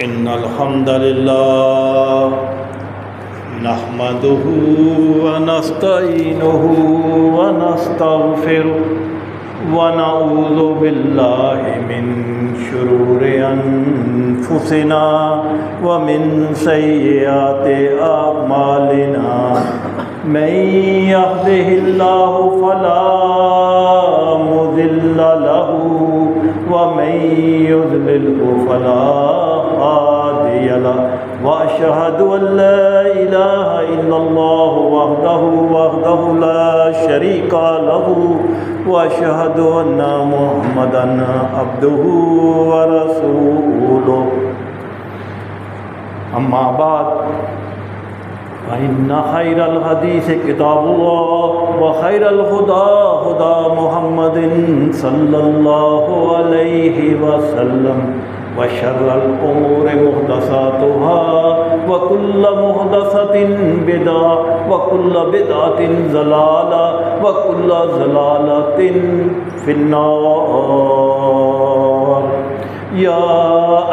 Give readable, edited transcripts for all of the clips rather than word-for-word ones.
إن الحمد لله نحمده ونستعينه ونستغفره ونعوذ بالله من شرور أنفسنا ومن سيئات أعمالنا من يهده الله فلا مضل له ومن يضلله فلا هادي له وأشهد أن لا إله إلا الله وحده لا شريك له وأشهد أن محمدا عبده ورسوله أما بعد فإن خير الحديث كتاب الله وخير الهدى هدى محمد صلى الله عليه وسلم وشر الأمور محدثاتها وكل محدثة بدعة وكل بدعة ضلالة وكل ضلالة في النار يا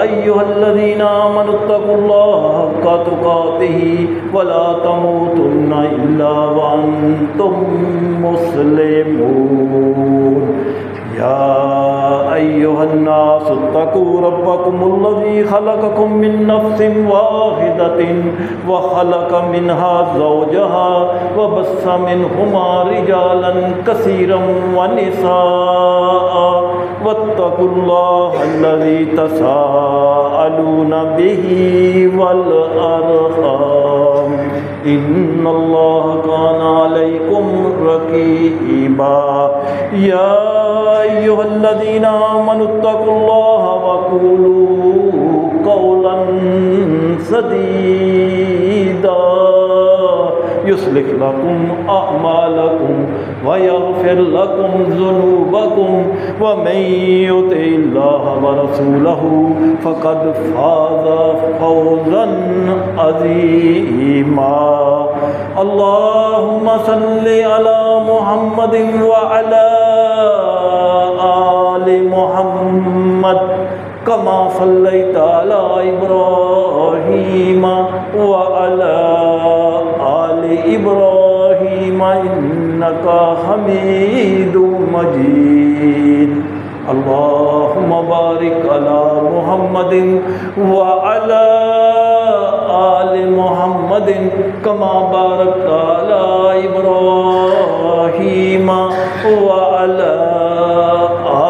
أيها الذين آمنوا اتقوا الله حق تقاته ولا تموتن إلا وأنتم مسلمون يا أيها الناس اتقوا ربكم الذي خلقكم من نفس واحدة وخلق منها زوجها وبث منهما رجالا كثيرا ونساء واتقوا الله الذي تساءلون به والأرحام إن الله كان عليكم رقيبا يا أيها الذين آمنوا اتقوا الله وقولوا قولا سديدا يصلح لكم أعمالكم ويغفر لكم ذنوبكم ومن يطع الله ورسوله فقد فاز فوزا عظيما اللهم صل على محمد وعلى آل محمد كما صليت على إبراهيم وعلى آل إبراهيم إنك حميد مجيد اللهم بارك على محمد وعلى آل محمد كما باركت على إبراهيم وعلى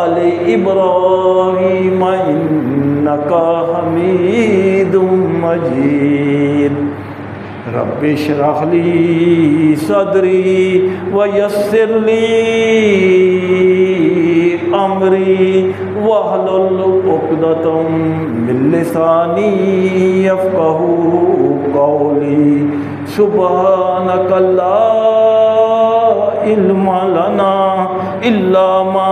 آل إبراهيم إنك حميد مجيد رب اشرح لي صدري ويسر لي أمري واحلل عقدة من لساني يفقهوا قولي سبحانك لا علم لنا إلا ما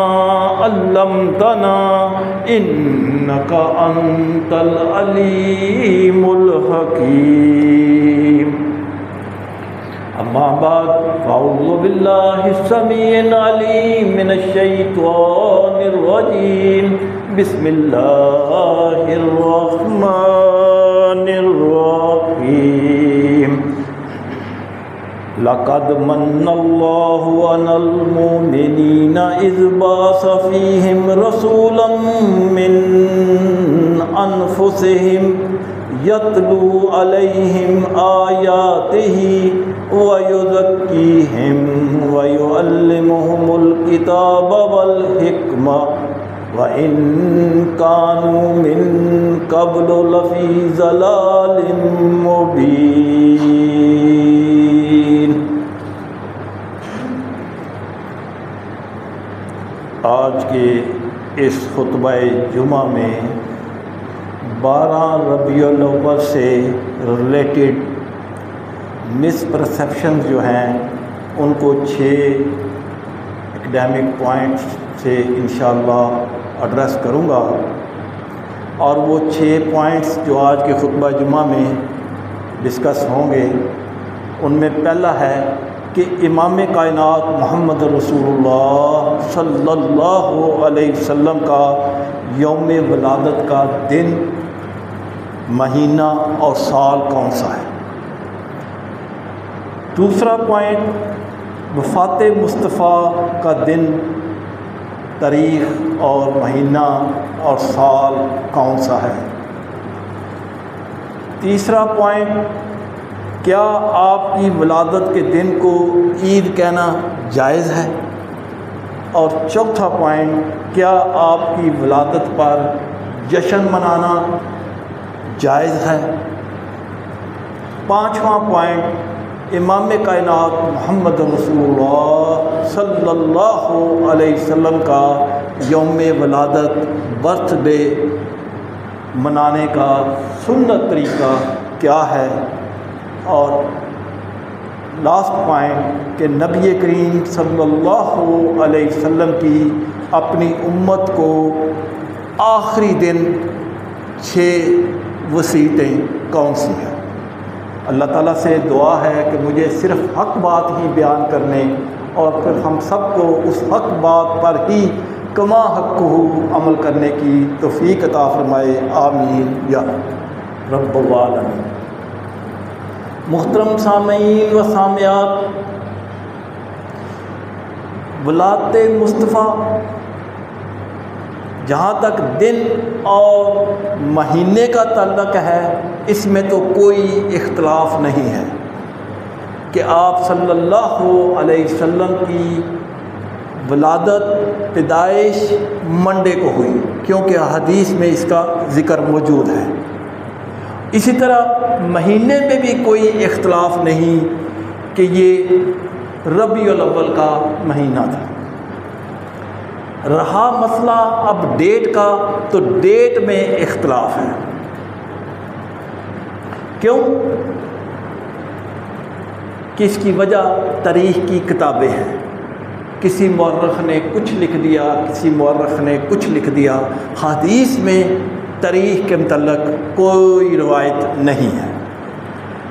علمتنا إنك أنت العليم الحكيم أما بعد فأعوذ بالله السميع العليم من الشيطان الرجيم بسم الله الرحمن الرحيم لقد من الله على المؤمنين إذ بعث فيهم رسولا من أنفسهم يتلو عليهم آياته ويزكيهم ويعلمهم الكتاب والحكمة وإن كانوا من قبل لفي ضلال مبين. آج کے اس خطبہ جمعہ میں 12 ربیع الاول سے ریلیٹڈ مس پرسیپشنز جو ہیں ان کو 6 اکیڈیمک پوائنٹس سے انشاءاللہ ایڈریس کروں گا، اور وہ 6 پوائنٹس جو آج کے خطبہ جمعہ میں ڈسکس ہوں گے ان میں پہلا ہے کہ امام کائنات محمد رسول اللہ صلی اللہ علیہ وسلم کا یوم ولادت کا دن مہینہ اور سال کون سا ہے۔ دوسرا پوائنٹ، وفات مصطفیٰ کا دن، تاریخ اور مہینہ اور سال کون سا ہے۔ تیسرا پوائنٹ، کیا آپ کی ولادت کے دن کو عید کہنا جائز ہے۔ اور چوتھا پوائنٹ، کیا آپ کی ولادت پر جشن منانا جائز ہے۔ پانچواں پوائنٹ، امام کائنات محمد رسول اللہ صلی اللہ علیہ وسلم کا یوم ولادت، برتھ ڈے منانے کا سنت طریقہ کیا ہے۔ اور لاسٹ پوائنٹ کہ نبی کریم صلی اللہ علیہ وسلم کی اپنی امت کو آخری دن 6 وصیتیں کون سی ہیں۔ اللہ تعالیٰ سے دعا ہے کہ مجھے صرف حق بات ہی بیان کرنے اور پھر ہم سب کو اس حق بات پر ہی کما حق عمل کرنے کی توفیق عطا فرمائے، آمین یا رب العالمین۔ محترم سامعین و سامعات، ولادت مصطفیٰ جہاں تک دن اور مہینے کا تعلق ہے، اس میں تو کوئی اختلاف نہیں ہے کہ آپ صلی اللہ علیہ وسلم کی ولادت، پیدائش منڈے کو ہوئی، کیونکہ حدیث میں اس کا ذکر موجود ہے۔ اسی طرح مہینے میں بھی کوئی اختلاف نہیں کہ یہ ربیع الاول کا مہینہ تھا۔ رہا مسئلہ اب ڈیٹ کا، تو ڈیٹ میں اختلاف ہے۔ کیوں؟ کہ اس کی وجہ تاریخ کی کتابیں ہیں۔ کسی مورخ نے کچھ لکھ دیا، کسی مورخ نے کچھ لکھ دیا۔ حدیث میں تاریخ کے متعلق کوئی روایت نہیں ہے۔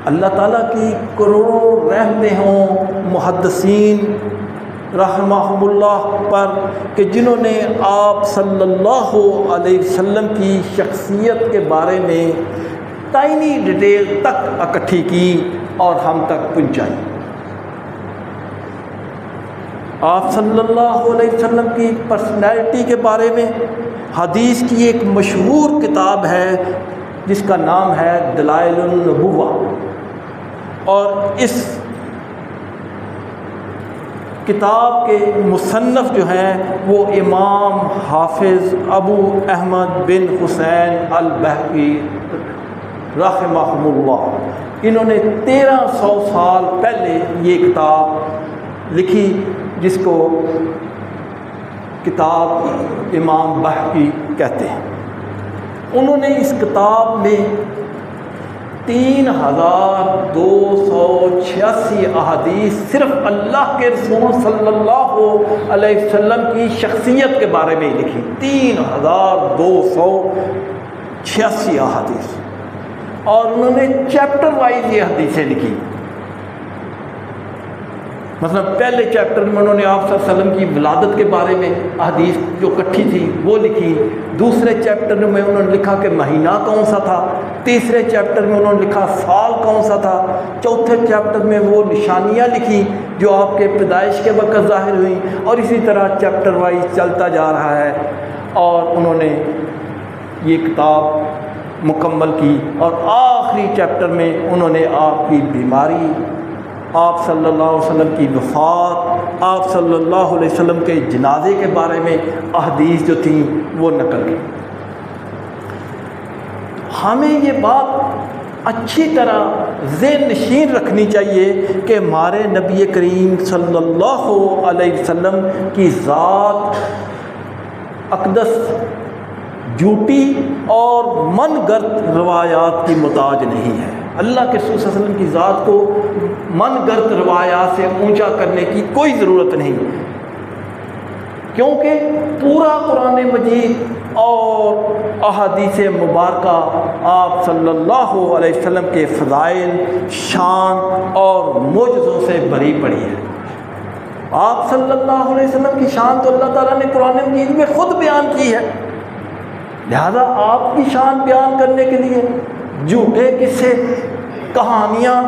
اللہ تعالیٰ کی کروڑوں رحمتیں ہوں محدثین رحمہم اللہ پر کہ جنہوں نے آپ صلی اللہ علیہ وسلم کی شخصیت کے بارے میں تائنی ڈیٹیل تک اکٹھی کی اور ہم تک پہنچائی۔ آپ صلی اللہ علیہ وسلم کی پرسنالٹی کے بارے میں حدیث کی ایک مشہور کتاب ہے جس کا نام ہے دلائل النبوہ، اور اس کتاب کے مصنف جو ہیں وہ امام حافظ ابو احمد بن حسین البہقی رحمہم اللہ۔ انہوں نے 1300 سال پہلے یہ کتاب لکھی جس کو کتاب امام بہقی کہتے ہیں۔ انہوں نے اس کتاب میں 3286 احادیث صرف اللہ کے رسول صلی اللہ علیہ وسلم کی شخصیت کے بارے میں لکھی۔ 3286 احادیث، اور انہوں نے چیپٹر وائز یہ حدیثیں لکھی۔ مثلا پہلے چیپٹر میں انہوں نے آپ صلی اللہ علیہ وسلم کی ولادت کے بارے میں احادیث جو اکٹھی تھی وہ لکھی۔ دوسرے چیپٹر میں انہوں نے لکھا کہ مہینہ کون سا تھا۔ تیسرے چیپٹر میں انہوں نے لکھا سال کون سا تھا۔ چوتھے چیپٹر میں وہ نشانیاں لکھی جو آپ کے پیدائش کے وقت ظاہر ہوئیں، اور اسی طرح چیپٹر وائز چلتا جا رہا ہے۔ اور انہوں نے یہ کتاب مکمل کی، اور آخری چیپٹر میں انہوں نے آپ کی بیماری، آپ صلی اللہ علیہ وسلم کی وفات، آپ صلی اللہ علیہ وسلم کے جنازے کے بارے میں احادیث جو تھیں وہ نقل کی۔ ہمیں یہ بات اچھی طرح ذہن نشین رکھنی چاہیے کہ ہمارے نبی کریم صلی اللہ علیہ وسلم کی ذات اقدس جھوٹی اور من گرد روایات کی محتاج نہیں ہے۔ اللہ کے رسول صلی اللہ علیہ وسلم کی ذات کو من گرد روایات سے اونچا کرنے کی کوئی ضرورت نہیں، کیونکہ پورا قرآن مجید اور احادیث مبارکہ آپ صلی اللہ علیہ وسلم کے فضائل، شان اور معجزوں سے بھری پڑی ہے۔ آپ صلی اللہ علیہ وسلم کی شان تو اللہ تعالیٰ نے قرآن مجید میں خود بیان کی ہے، لہذا آپ کی شان بیان کرنے کے لیے جھوٹے قصے، کہانیاں،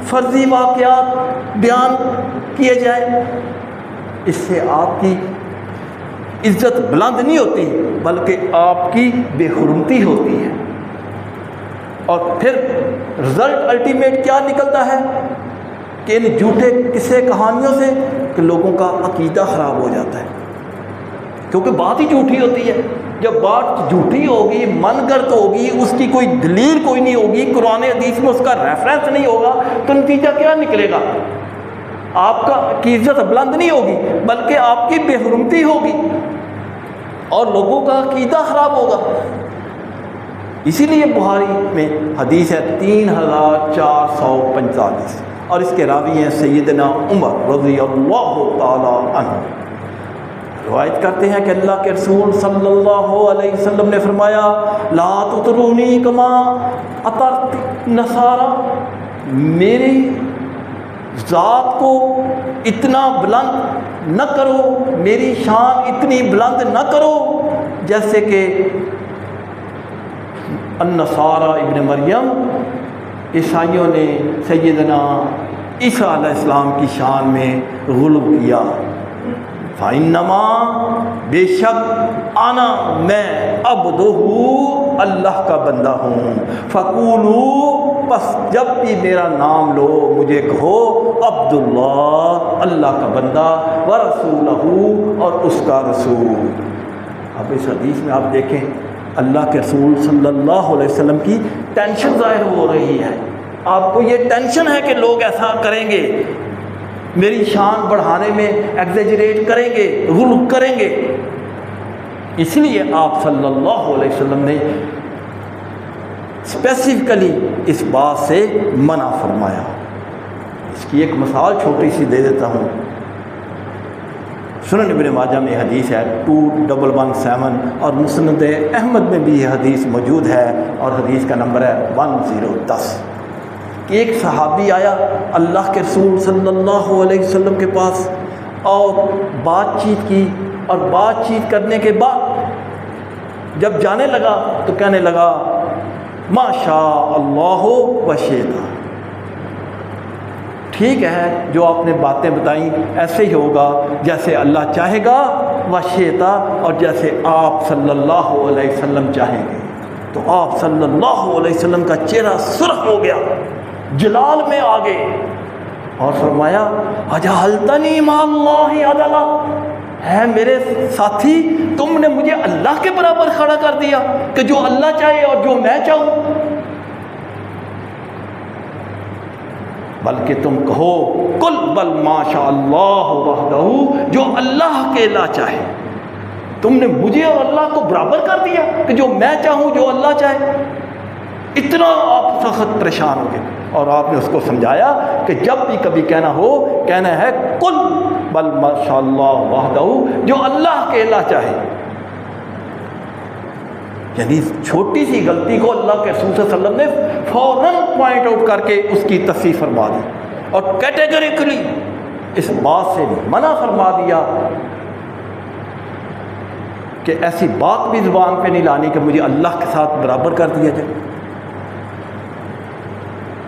فرضی واقعات بیان کیے جائیں، اس سے آپ کی عزت بلند نہیں ہوتی بلکہ آپ کی بے حرمتی ہوتی ہے۔ اور پھر رزلٹ الٹیمیٹ کیا نکلتا ہے کہ ان جھوٹے قصے کہانیوں سے کہ لوگوں کا عقیدہ خراب ہو جاتا ہے، کیونکہ بات ہی جھوٹی ہوتی ہے۔ جب بات جھوٹی ہوگی، من گڑت ہوگی، اس کی کوئی دلیل کوئی نہیں ہوگی، قرآن حدیث میں اس کا ریفرنس نہیں ہوگا، تو نتیجہ کیا نکلے گا؟ آپ کی عزت بلند نہیں ہوگی بلکہ آپ کی بے حرمتی ہوگی اور لوگوں کا عقیدہ خراب ہوگا۔ اسی لیے بخاری میں حدیث ہے 3445 اور اس کے راوی ہیں سیدنا عمر رضی اللہ تعالی عنہ۔ روایت کرتے ہیں کہ اللہ کے رسول صلی اللہ علیہ وسلم نے فرمایا لا تطرونی کما اطرت نصارا، میری ذات کو اتنا بلند نہ کرو، میری شان اتنی بلند نہ کرو جیسے کہ النصارى ابن مریم، عیسائیوں نے سیدنا عیسیٰ علیہ السلام کی شان میں غلو کیا۔ فَإِنَّمَا، بے شک انا میں عبدہ، اللہ کا بندہ ہوں، فَقُولُوا، پس جب بھی میرا نام لو مجھے کہو عبداللہ، اللہ کا بندہ، وَرَسُولَهُ، اور اس کا رسول۔ اب اس حدیث میں آپ دیکھیں اللہ کے رسول صلی اللہ علیہ وسلم کی ٹینشن ظاہر ہو رہی ہے۔ آپ کو یہ ٹینشن ہے کہ لوگ ایسا کریں گے، میری شان بڑھانے میں ایگزیجریٹ کریں گے، غلو کریں گے، اس لیے آپ صلی اللہ علیہ وسلم نے اسپیسیفکلی اس بات سے منع فرمایا۔ اس کی ایک مثال چھوٹی سی دے دیتا ہوں۔ سنن ابن ماجہ میں حدیث ہے 2117 اور مسند احمد میں بھی یہ حدیث موجود ہے اور حدیث کا نمبر ہے 1010 کہ ایک صحابی آیا اللہ کے رسول صلی اللہ علیہ وسلم کے پاس اور بات چیت کی، اور بات چیت کرنے کے بعد جب جانے لگا تو کہنے لگا ما شاء اللہ و شئت، ٹھیک ہے جو آپ نے باتیں بتائیں ایسے ہی ہوگا جیسے اللہ چاہے گا، وشئت، اور جیسے آپ صلی اللہ علیہ وسلم چاہیں گے۔ تو آپ صلی اللہ علیہ وسلم کا چہرہ سرخ ہو گیا، جلال میں آ گئے اور فرمایا اجعلتنی مع اللہ عدلا، ہے میرے ساتھی تم نے مجھے اللہ کے برابر کھڑا کر دیا کہ جو اللہ چاہے اور جو میں چاہوں، بلکہ تم کہو کل بل ما شاء اللہ وحدہ، جو اللہ کے لا چاہے۔ تم نے مجھے اور اللہ کو برابر کر دیا کہ جو میں چاہوں جو اللہ چاہے۔ اتنا آپ سخت پریشان ہو گئے اور آپ نے اس کو سمجھایا کہ جب بھی کبھی کہنا ہو کہنا ہے کل بل ما شاء اللہ وحدہ، جو اللہ کے لا چاہے۔ یعنی چھوٹی سی غلطی کو اللہ کے رسول صلی اللہ علیہ وسلم نے فوراً پوائنٹ آؤٹ کر کے اس کی تصحیح فرما دی اور کیٹیگریکلی اس بات سے منع فرما دیا کہ ایسی بات بھی زبان پہ نہیں لانی کہ مجھے اللہ کے ساتھ برابر کر دیا جائے۔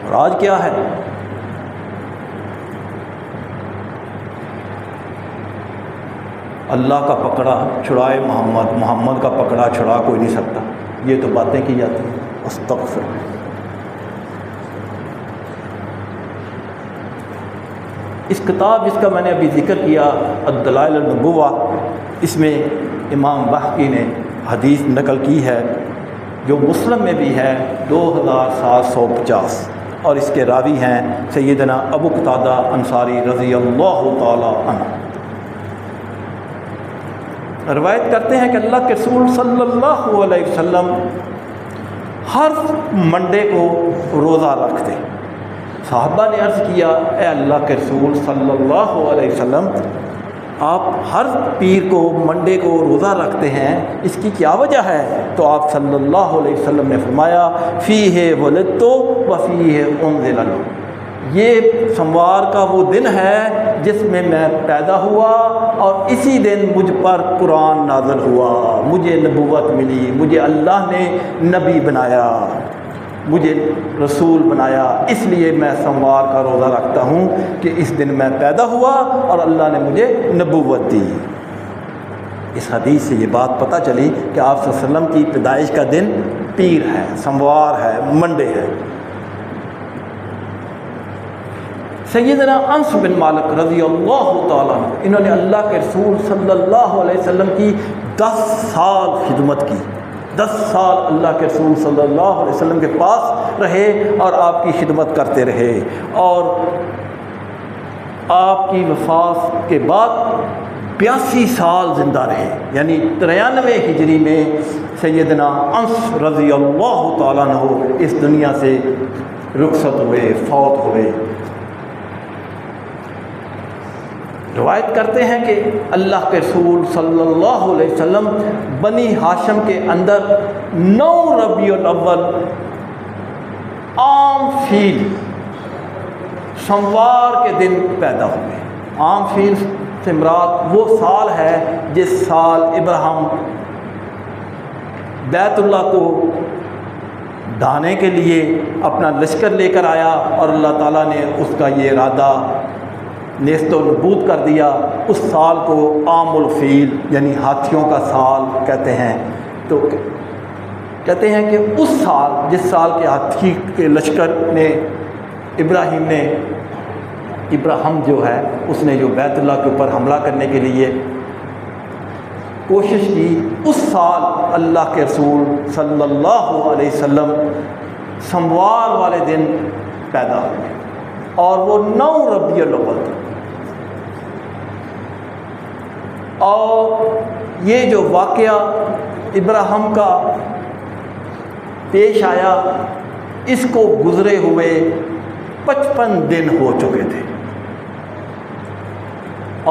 اور آج کیا ہے؟ اللہ کا پکڑا چھڑائے محمد، محمد کا پکڑا چھڑا کوئی نہیں سکتا، یہ تو باتیں کی جاتی ہیں۔ استغفر۔ اس کتاب جس کا میں نے ابھی ذکر کیا الدلائل النبوہ، اس میں امام بحقی نے حدیث نقل کی ہے جو مسلم میں بھی ہے 2750 اور اس کے راوی ہیں سیدنا ابو قتادہ انصاری رضی اللہ تعالی عنہ۔ روایت کرتے ہیں کہ اللہ کے رسول صلی اللہ علیہ وسلم ہر منڈے کو روزہ رکھتے۔ صحابہ نے عرض کیا اے اللہ کے رسول صلی اللہ علیہ وسلم، آپ ہر پیر کو منڈے کو روزہ رکھتے ہیں، اس کی کیا وجہ ہے؟ تو آپ صلی اللہ علیہ وسلم نے فرمایا فیہ ولدت و فیہ انزل، یہ سموار کا وہ دن ہے جس میں میں پیدا ہوا اور اسی دن مجھ پر قرآن نازل ہوا، مجھے نبوت ملی، مجھے اللہ نے نبی بنایا۔ مجھے رسول بنایا، اس لیے میں سوموار کا روزہ رکھتا ہوں کہ اس دن میں پیدا ہوا اور اللہ نے مجھے نبوت دی۔ اس حدیث سے یہ بات پتہ چلی کہ آپ صلی اللہ علیہ وسلم کی پیدائش کا دن پیر ہے، سوموار ہے، منڈے ہے۔ سیدنا انس بن مالک رضی اللہ تعالیٰ عنہ، انہوں نے اللہ کے رسول صلی اللہ علیہ وسلم کی 10 سال خدمت کی، 10 سال اللہ کے رسول صلی اللہ علیہ وسلم کے پاس رہے اور آپ کی خدمت کرتے رہے، اور آپ کی وفات کے بعد 82 سال زندہ رہے، یعنی 93 ہجری میں سیدنا انس رضی اللہ تعالیٰ عنہ اس دنیا سے رخصت ہوئے، فوت ہوئے۔ روایت کرتے ہیں کہ اللہ کے رسول صلی اللہ علیہ وسلم بنی ہاشم کے اندر 9 ربیع الاول عام فیل سوموار کے دن پیدا ہوئے۔ عام فیل سے مراد وہ سال ہے جس سال ابراہیم بیت اللہ کو ڈھانے کے لیے اپنا لشکر لے کر آیا اور اللہ تعالیٰ نے اس کا یہ ارادہ نیست و نبود کر دیا۔ اس سال کو عام الفیل یعنی ہاتھیوں کا سال کہتے ہیں۔ تو کہتے ہیں کہ اس سال، جس سال کے ہاتھی کے لشکر نے ابراہیم جو ہے اس نے جو بیت اللہ کے اوپر حملہ کرنے کے لیے کوشش کی، اس سال اللہ کے رسول صلی اللہ علیہ وسلم سوموار والے دن پیدا ہوئے اور وہ 9 ربیع الاول تھا۔ اور یہ جو واقعہ ابراہیم کا پیش آیا، اس کو گزرے ہوئے 55 دن ہو چکے تھے،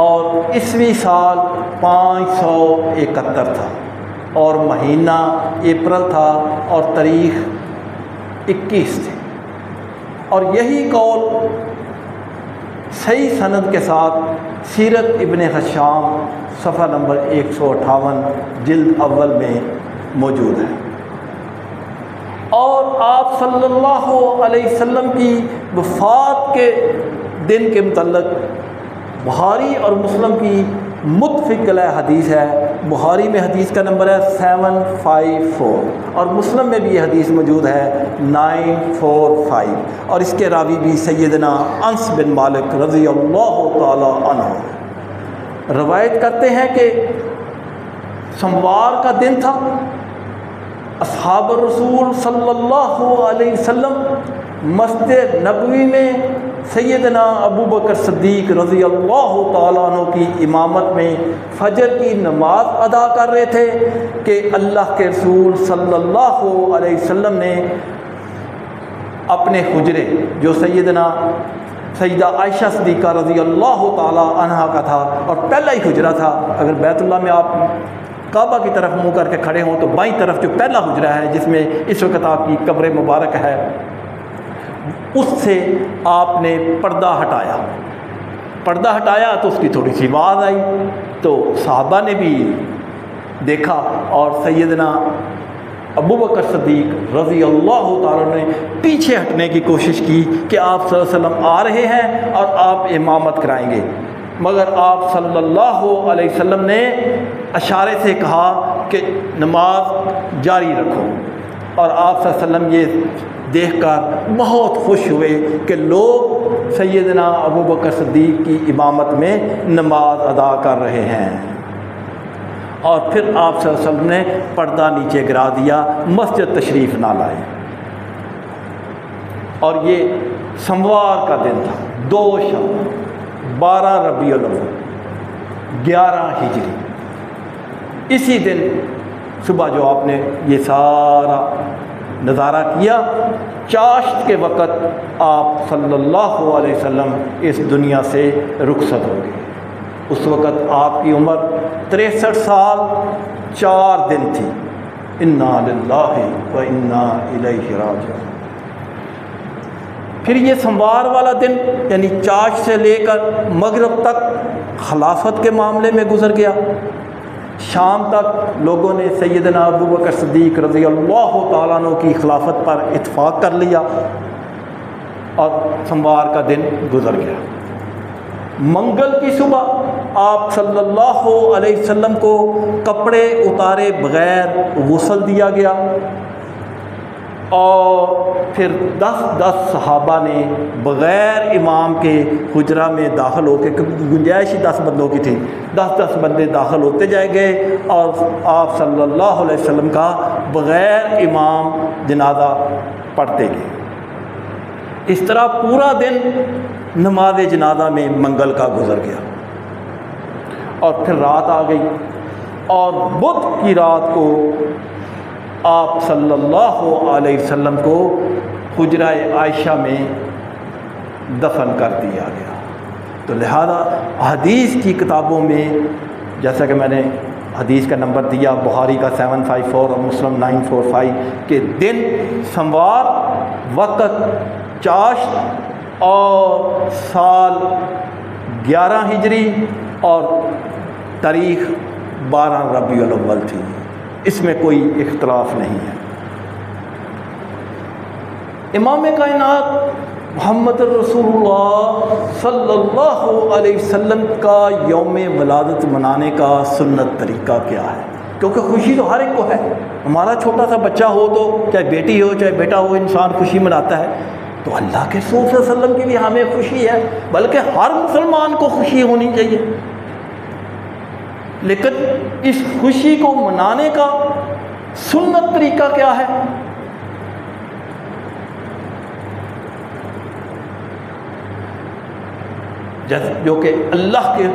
اور عیسوی سال 571 تھا، اور مہینہ اپریل تھا، اور تاریخ 21 تھی۔ اور یہی قول صحیح سند کے ساتھ سیرت ابن ہشام صفحہ نمبر 158 جلد اول میں موجود ہے۔ اور آپ صلی اللہ علیہ وسلم کی وفات کے دن کے متعلق بخاری اور مسلم کی متفق علیہ حدیث ہے۔ بخاری میں حدیث کا نمبر ہے 754 اور مسلم میں بھی یہ حدیث موجود ہے 945، اور اس کے راوی بھی سیدنا انس بن مالک رضی اللہ تعالی عنہ روایت کرتے ہیں کہ سوموار کا دن تھا۔ اصحاب الرسول صلی اللہ علیہ وسلم مسجد نبوی میں سیدنا ابو بکر صدیق رضی اللہ تعالیٰ عنہ کی امامت میں فجر کی نماز ادا کر رہے تھے کہ اللہ کے رسول صلی اللہ علیہ وسلم نے اپنے حجرے جو سیدہ عائشہ صدیقہ رضی اللہ تعالیٰ عنہا کا تھا، اور پہلا ہی حجرہ تھا، اگر بیت اللہ میں آپ کعبہ کی طرف منہ کر کے کھڑے ہوں تو بائیں طرف جو پہلا حجرہ ہے جس میں اس وقت آپ کی قبر مبارک ہے، اس سے آپ نے پردہ ہٹایا تو اس کی تھوڑی سی آواز آئی، تو صحابہ نے بھی دیکھا اور سیدنا ابو بکر صدیق رضی اللہ تعالیٰ نے پیچھے ہٹنے کی کوشش کی کہ آپ صلی اللہ علیہ وسلم آ رہے ہیں اور آپ امامت کرائیں گے، مگر آپ صلی اللہ علیہ وسلم نے اشارے سے کہا کہ نماز جاری رکھو، اور آپ صلی اللہ علیہ وسلم یہ دیکھ کر بہت خوش ہوئے کہ لوگ سیدنا ابو بکر صدیق کی امامت میں نماز ادا کر رہے ہیں، اور پھر آپ صلی اللہ علیہ وسلم نے پردہ نیچے گرا دیا، مسجد تشریف نہ لائے۔ اور یہ سوموار کا دن تھا، 2 شب 12 ربیع الاول 11 ہجری۔ اسی دن صبح جو آپ نے یہ سارا نظارہ کیا، چاشت کے وقت آپ صلی اللہ علیہ وسلم اس دنیا سے رخصت ہو گئے۔ اس وقت آپ کی عمر 63 سال 4 دن تھی۔ انا للہ و انا الیہ راجعون۔ پھر یہ سوموار والا دن یعنی چاشت سے لے کر مغرب تک خلافت کے معاملے میں گزر گیا۔ شام تک لوگوں نے سیدنا ابو بکر صدیق رضی اللہ تعالیٰ عنہ کی خلافت پر اتفاق کر لیا اور سوموار کا دن گزر گیا۔ منگل کی صبح آپ صلی اللہ علیہ وسلم کو کپڑے اتارے بغیر غسل دیا گیا، اور پھر 10 صحابہ نے بغیر امام کے حجرہ میں داخل ہو کے، گنجائش ہی 10 بندوں کی تھی، 10 بندے داخل ہوتے جائے گئے اور آپ صلی اللہ علیہ وسلم کا بغیر امام جنازہ پڑھتے گئے۔ اس طرح پورا دن نماز جنازہ میں منگل کا گزر گیا، اور پھر رات آ گئی، اور بدھ کی رات کو آپ صلی اللہ علیہ وسلم کو حجرہ عائشہ میں دفن کر دیا گیا۔ تو لہذا حدیث کی کتابوں میں، جیسا کہ میں نے حدیث کا نمبر دیا، بخاری کا 754 اور مسلم 945، کہ دن سوموار، وقت چاشت، اور سال 11 ہجری، اور تاریخ 12 ربیع الاول تھی۔ اس میں کوئی اختلاف نہیں ہے۔ امام کائنات محمد رسول اللہ صلی اللہ علیہ وسلم کا یوم ولادت منانے کا سنت طریقہ کیا ہے؟ کیونکہ خوشی تو ہر ایک کو ہے، ہمارا چھوٹا سا بچہ ہو تو، چاہے بیٹی ہو چاہے بیٹا ہو، انسان خوشی مناتا ہے۔ تو اللہ کے رسول صلی اللہ علیہ وسلم کی بھی ہمیں خوشی ہے، بلکہ ہر مسلمان کو خوشی ہونی چاہیے۔ لیکن اس خوشی کو منانے کا سنت طریقہ کیا ہے؟ جو کہ اللہ کے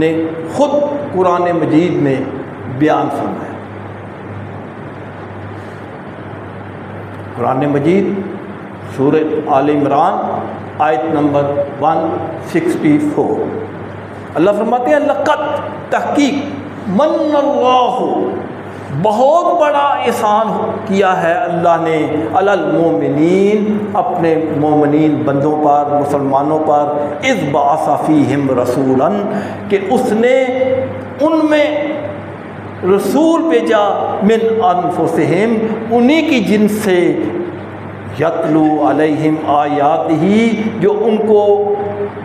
نے خود قرآن مجید میں بیان فرمایا۔ قرآن مجید سورہ آل عمران آیت نمبر 164، اللہ فرماتے ہیں لقد تحقیق من اللہ، بہت بڑا احسان کیا ہے اللہ نے علی المومنین، اپنے مومنین بندوں پر، مسلمانوں پر، اذ بعث فیہم رسولا، کہ اس نے ان میں رسول بھیجا، من انفسہم، انہی کی جنس سے، یتلو علیہم آیات ہی، جو ان کو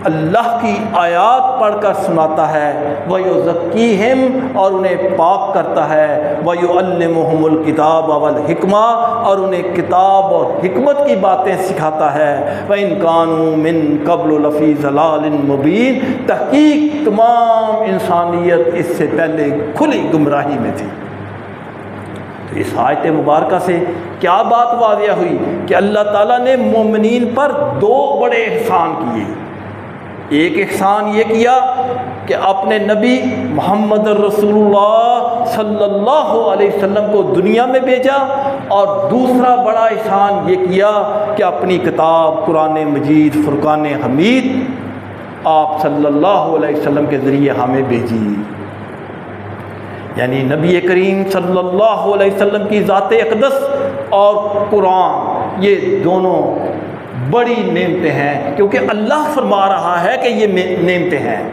اللہ کی آیات پڑھ کر سناتا ہے، وَيُزَكِّيهِمْ، اور انہیں پاک کرتا ہے، وَيُعَلِّمُهُمُ الْكِتَابَ وَالْحِكْمَةَ، اور انہیں کتاب اور حکمت کی باتیں سکھاتا ہے، وَإِنْ كَانُوا مِنْ قَبْلُ لَفِي ضَلَالٍ مُبِينٍ، تحقیق تمام انسانیت اس سے پہلے کھلی گمراہی میں تھی۔ تو اس آیت مبارکہ سے کیا بات واضح ہوئی کہ اللہ تعالیٰ نے مومنین پر 2 بڑے احسان کیے۔ ایک احسان یہ کیا کہ اپنے نبی محمد رسول اللہ صلی اللہ علیہ وسلم کو دنیا میں بھیجا، اور دوسرا بڑا احسان یہ کیا کہ اپنی کتاب قرآن مجید فرقان حمید آپ صلی اللہ علیہ وسلم کے ذریعے ہمیں بھیجی۔ یعنی نبی کریم صلی اللہ علیہ وسلم کی ذات اقدس اور قرآن، یہ دونوں بڑی نعمتیں ہیں، کیونکہ اللہ فرما رہا ہے کہ یہ نعمتیں ہیں،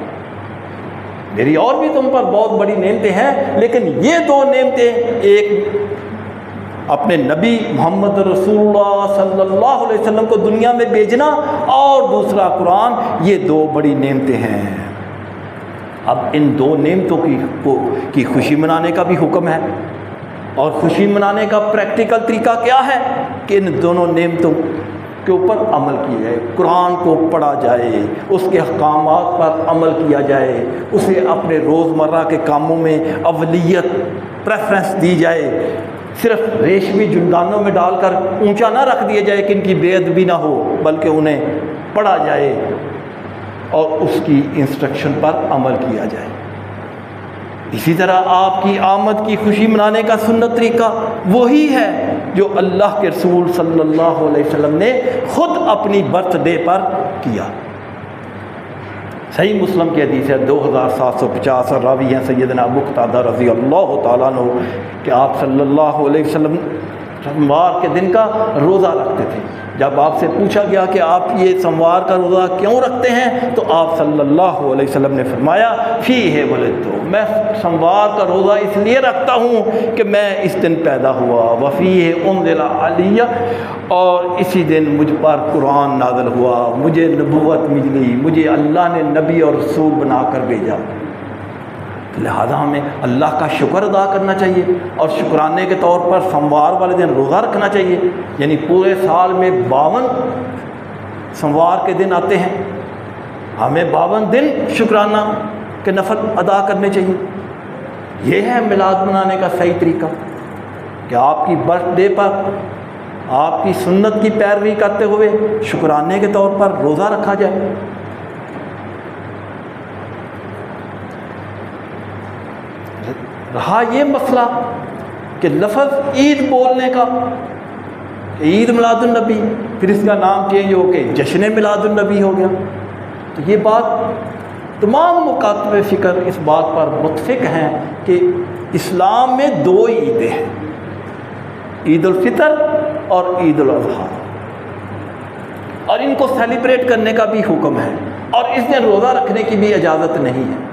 میری اور بھی تم پر بہت بڑی نعمتیں ہیں، لیکن یہ 2 نعمتیں، ایک اپنے نبی محمد رسول اللہ صلی اللہ علیہ وسلم کو دنیا میں بھیجنا، اور دوسرا قرآن، یہ 2 بڑی نعمتیں ہیں۔ اب ان 2 نعمتوں کی خوشی منانے کا بھی حکم ہے، اور خوشی منانے کا پریکٹیکل طریقہ کیا ہے کہ ان دونوں نعمتوں کے اوپر عمل کیا جائے، قرآن کو پڑھا جائے، اس کے احکامات پر عمل کیا جائے، اسے اپنے روزمرہ کے کاموں میں اولیت، پریفرنس دی جائے، صرف ریشمی جندانوں میں ڈال کر اونچا نہ رکھ دیا جائے کہ ان کی بے ادبی نہ ہو، بلکہ انہیں پڑھا جائے اور اس کی انسٹرکشن پر عمل کیا جائے۔ اسی طرح آپ کی آمد کی خوشی منانے کا سنت طریقہ وہی ہے جو اللہ کے رسول صلی اللہ علیہ وسلم نے خود اپنی برتھ ڈے پر کیا۔ صحیح مسلم کی حدیث ہے 2750، اور راوی ہیں سیدنا ابو قتادہ رضی اللہ تعالیٰ عنہ، کہ آپ صلی اللہ علیہ وسلم سموار کے دن کا روزہ رکھتے تھے۔ جب آپ سے پوچھا گیا کہ آپ یہ سموار کا روزہ کیوں رکھتے ہیں تو آپ صلی اللہ علیہ وسلم نے فرمایا فیہ ولدت، میں سموار کا روزہ اس لیے رکھتا ہوں کہ میں اس دن پیدا ہوا، وفیہ انزل علی، اور اسی دن مجھ پر قرآن نازل ہوا، مجھے نبوت ملی، مجھے اللہ نے نبی اور رسول بنا کر بھیجا۔ لہذا ہمیں اللہ کا شکر ادا کرنا چاہیے، اور شکرانے کے طور پر سموار والے دن روزہ رکھنا چاہیے۔ یعنی پورے سال میں 52 سموار کے دن آتے ہیں، ہمیں 52 دن شکرانہ کے نفل ادا کرنے چاہیے۔ یہ ہے میلاد منانے کا صحیح طریقہ کہ آپ کی برتھ ڈے پر آپ کی سنت کی پیروی کرتے ہوئے شکرانے کے طور پر روزہ رکھا جائے۔ رہا یہ مسئلہ کہ لفظ عید بولنے کا، عید میلاد النبی، پھر اس کا نام چینج ہو کے جشن میلاد النبی ہو گیا، تو یہ بات تمام مکاتب فکر اس بات پر متفق ہیں کہ اسلام میں 2 عیدیں ہیں، عید الفطر اور عید الاضحیٰ، اور ان کو سیلیبریٹ کرنے کا بھی حکم ہے، اور اس دن روزہ رکھنے کی بھی اجازت نہیں ہے،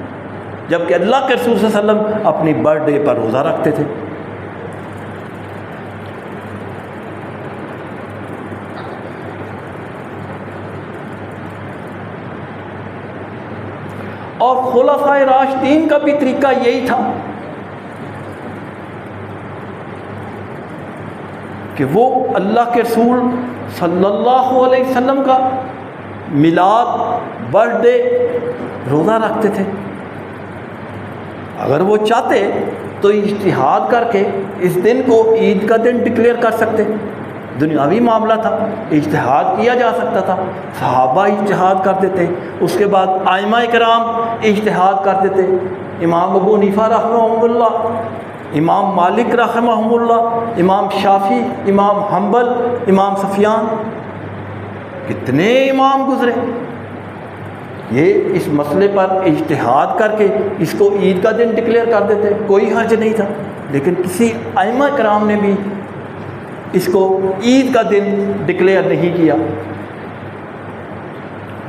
جبکہ اللہ کے رسول صلی اللہ علیہ وسلم اپنی برتھ ڈے پر روزہ رکھتے تھے۔ اور خلفائے راشدین کا بھی طریقہ یہی تھا کہ وہ اللہ کے رسول صلی اللہ علیہ وسلم کا میلاد، برتھ ڈے روزہ رکھتے تھے۔ اگر وہ چاہتے تو اجتہاد کر کے اس دن کو عید کا دن ڈکلیئر کر سکتے، دنیاوی معاملہ تھا، اجتہاد کیا جا سکتا تھا، صحابہ اجتہاد کرتے تھے، اس کے بعد ائمہ کرام اجتہاد کرتے تھے، امام ابو حنیفہ رحمہ اللہ، امام مالک رحمہ اللہ، امام شافعی، امام حنبل، امام سفیان، کتنے امام گزرے، یہ اس مسئلے پر اجتہاد کر کے اس کو عید کا دن ڈکلیئر کر دیتے، کوئی حرج نہیں تھا۔ لیکن کسی ائمہ کرام نے بھی اس کو عید کا دن ڈکلیئر نہیں کیا،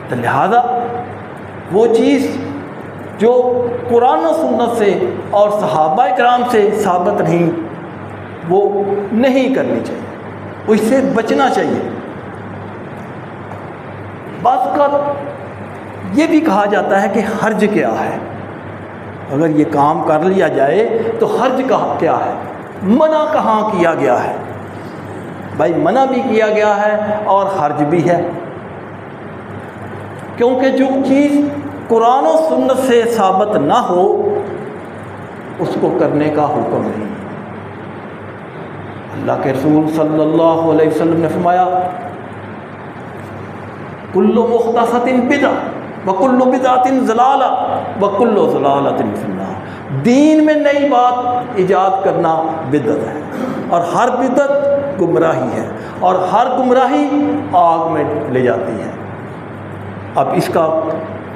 تو لہذا وہ چیز جو قرآن و سنت سے اور صحابہ کرام سے ثابت نہیں، وہ نہیں کرنی چاہیے، اس سے بچنا چاہیے۔ بعض کا یہ بھی کہا جاتا ہے کہ حرج کیا ہے، اگر یہ کام کر لیا جائے تو حرج کیا ہے، منع کہاں کیا گیا ہے؟ بھائی منع بھی کیا گیا ہے اور حرج بھی ہے، کیونکہ جو چیز قرآن و سنت سے ثابت نہ ہو اس کو کرنے کا حکم نہیں۔ اللہ کے رسول صلی اللہ علیہ وسلم نے فرمایا کل محدثۃ بدعۃ وکل بدعۃ ضلالہ وکل ضلالۃ فی النار، دین میں نئی بات ایجاد کرنا بدعت ہے، اور ہر بدعت گمراہی ہے، اور ہر گمراہی آگ میں لے جاتی ہے۔ اب اس کا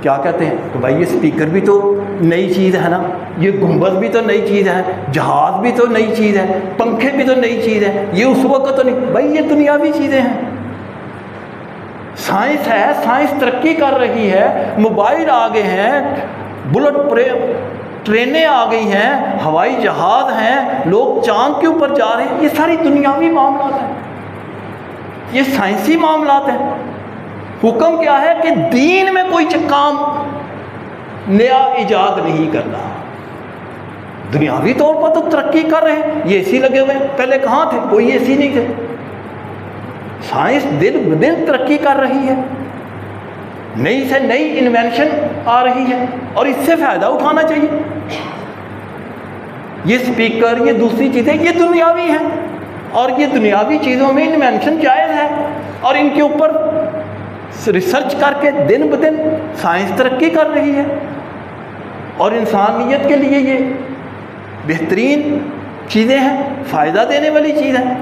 کیا کہتے ہیں کہ بھائی یہ سپیکر بھی تو نئی چیز ہے نا، یہ گنبد بھی تو نئی چیز ہے، جہاز بھی تو نئی چیز ہے، پنکھے بھی تو نئی چیز ہے، یہ اس وقت تو نہیں، بھائی یہ دنیاوی چیزیں ہیں، سائنس ہے، سائنس ترقی کر رہی ہے، موبائل آ گئے ہیں، بلٹ ٹرینیں آ گئی ہیں، ہوائی جہاز ہیں، لوگ چاند کے اوپر جا رہے ہیں، یہ ساری دنیاوی معاملات ہیں، یہ سائنسی معاملات ہیں۔ حکم کیا ہے کہ دین میں کوئی کام نیا ایجاد نہیں کرنا۔ دنیاوی طور پر تو ترقی کر رہے ہیں، یہ اے سی لگے ہوئے ہیں، پہلے کہاں تھے؟ کوئی اے سی نہیں تھے۔ سائنس دن بدن ترقی کر رہی ہے، نئی سے نئی انوینشن آ رہی ہے، اور اس سے فائدہ اٹھانا چاہیے۔ یہ سپیکر، یہ دوسری چیزیں، یہ دنیاوی ہیں، اور یہ دنیاوی چیزوں میں انوینشن جائز ہے، اور ان کے اوپر ریسرچ کر کے دن بدن سائنس ترقی کر رہی ہے، اور انسانیت کے لیے یہ بہترین چیزیں ہیں، فائدہ دینے والی چیز ہے۔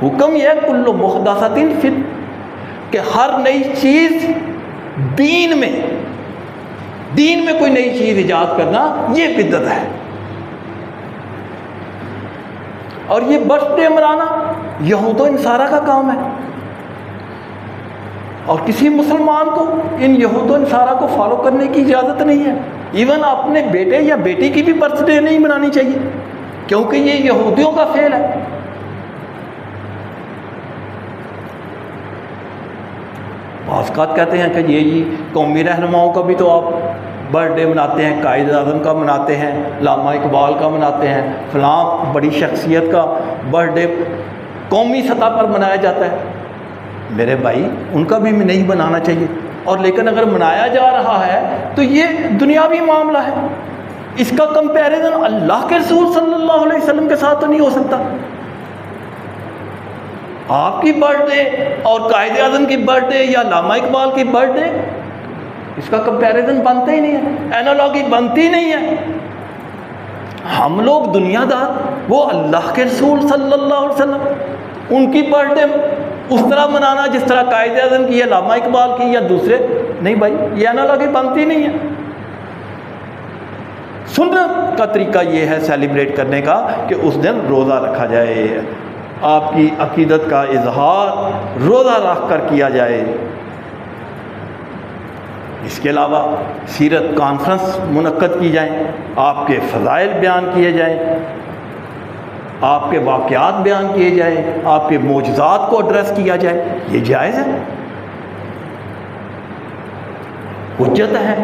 حکم یہ ہے کل محدثۃ فی، کہ ہر نئی چیز دین میں کوئی نئی چیز ایجاد کرنا یہ بدعت ہے۔ اور یہ برتھ ڈے منانا یہود و نصارہ کا کام ہے، اور کسی مسلمان کو ان یہود و نصارہ کو فالو کرنے کی اجازت نہیں ہے۔ ایون اپنے بیٹے یا بیٹی کی بھی برتھ ڈے نہیں منانی چاہیے، کیونکہ یہ یہودیوں کا فعل ہے۔ بعض اوقات کہتے ہیں کہ یہ جی قومی رہنماؤں کا بھی تو آپ برتھ ڈے مناتے ہیں، قائد اعظم کا مناتے ہیں، علامہ اقبال کا مناتے ہیں، فلاں بڑی شخصیت کا برتھ ڈے قومی سطح پر منایا جاتا ہے۔ میرے بھائی ان کا بھی نہیں منانا چاہیے، اور لیکن اگر منایا جا رہا ہے تو یہ دنیاوی معاملہ ہے، اس کا کمپیریزن اللہ کے رسول صلی اللہ علیہ وسلم کے ساتھ تو نہیں ہو سکتا۔ آپ کی برتھ ڈے اور قائد اعظم کی برتھ ڈے یا علامہ اقبال کی برتھ ڈے، اس کا کمپیریزن بنتا ہی نہیں ہے، اینالوگی بنتی نہیں ہے۔ ہم لوگ دنیا دار، وہ اللہ کے رسول صلی اللہ علیہ وسلم، ان کی برتھ ڈے اس طرح منانا جس طرح قائد اعظم کی یا علامہ اقبال کی یا دوسرے، نہیں بھائی، یہ اینالوگی بنتی نہیں ہے۔ سنت کا طریقہ یہ ہے سیلیبریٹ کرنے کا کہ اس دن روزہ رکھا جائے، آپ کی عقیدت کا اظہار روزہ رکھ کر کیا جائے۔ اس کے علاوہ سیرت کانفرنس منعقد کی جائیں، آپ کے فضائل بیان کیے جائیں، آپ کے واقعات بیان کیے جائیں، آپ کے معجزات کو ایڈریس کیا جائے، یہ جائز ہے، حجت ہے،